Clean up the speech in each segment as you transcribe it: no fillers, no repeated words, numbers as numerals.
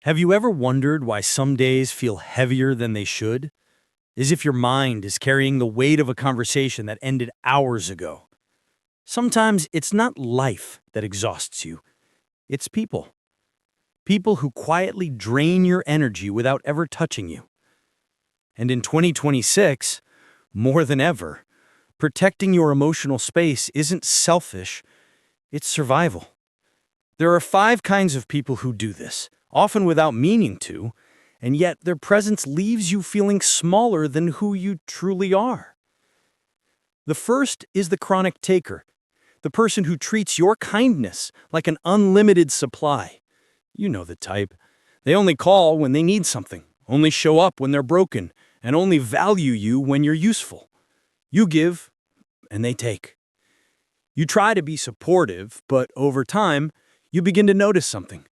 Have you ever wondered why some days feel heavier than they should? As if your mind is carrying the weight of a conversation that ended hours ago. Sometimes it's not life that exhausts you, it's people. People who quietly drain your energy without ever touching you. And in 2026, more than ever, protecting your emotional space isn't selfish, it's survival. There are 5 kinds of people who do this, often without meaning to, and yet their presence leaves you feeling smaller than who you truly are. The first is the chronic taker, the person who treats your kindness like an unlimited supply. You know the type. They only call when they need something, only show up when they're broken, and only value you when you're useful. You give, and they take. You try to be supportive, but over time, you begin to notice something.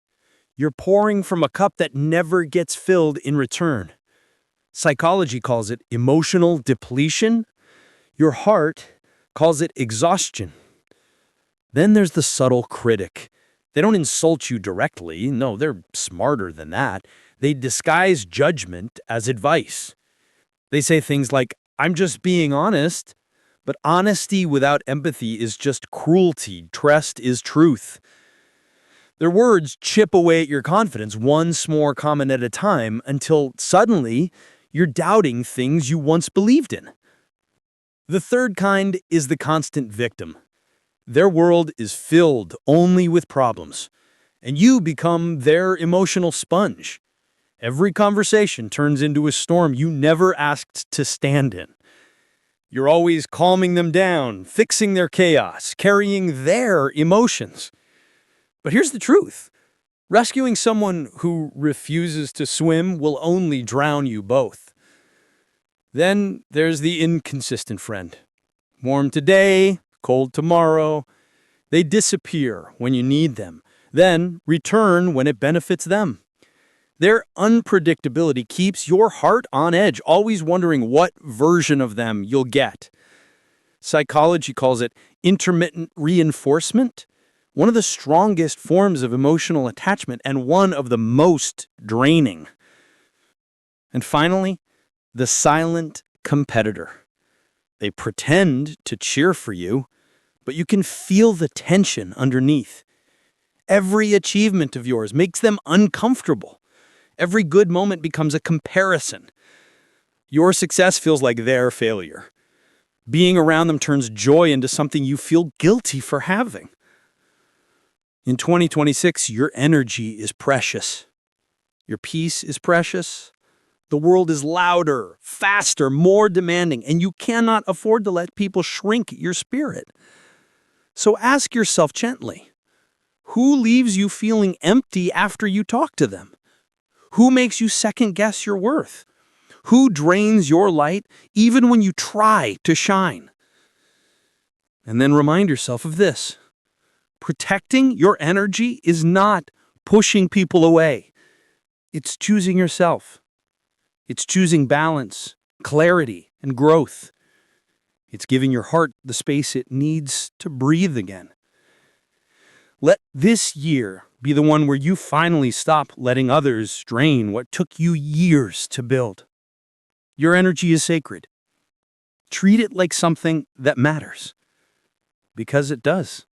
You're pouring from a cup that never gets filled in return. Psychology calls it emotional depletion. Your heart calls it exhaustion. Then there's the subtle critic. They don't insult you directly. No, they're smarter than that. They disguise judgment as advice. They say things like, "I'm just being honest." But honesty without empathy is just cruelty. Trust is truth. Their words chip away at your confidence one small comment at a time until suddenly you're doubting things you once believed in. The third kind is the constant victim. Their world is filled only with problems, and you become their emotional sponge. Every conversation turns into a storm you never asked to stand in. You're always calming them down, fixing their chaos, carrying their emotions. But here's the truth. Rescuing someone who refuses to swim will only drown you both. Then there's the inconsistent friend. Warm today, cold tomorrow. They disappear when you need them, then return when it benefits them. Their unpredictability keeps your heart on edge, always wondering what version of them you'll get. Psychology calls it intermittent reinforcement, one of the strongest forms of emotional attachment and one of the most draining. And finally, the silent competitor. They pretend to cheer for you, but you can feel the tension underneath. Every achievement of yours makes them uncomfortable. Every good moment becomes a comparison. Your success feels like their failure. Being around them turns joy into something you feel guilty for having. In 2026, your energy is precious. Your peace is precious. The world is louder, faster, more demanding, and you cannot afford to let people shrink your spirit. So ask yourself gently, who leaves you feeling empty after you talk to them? Who makes you second-guess your worth? Who drains your light even when you try to shine? And then remind yourself of this. Protecting your energy is not pushing people away. It's choosing yourself. It's choosing balance, clarity, and growth. It's giving your heart the space it needs to breathe again. Let this year be the one where you finally stop letting others drain what took you years to build. Your energy is sacred. Treat it like something that matters. Because it does.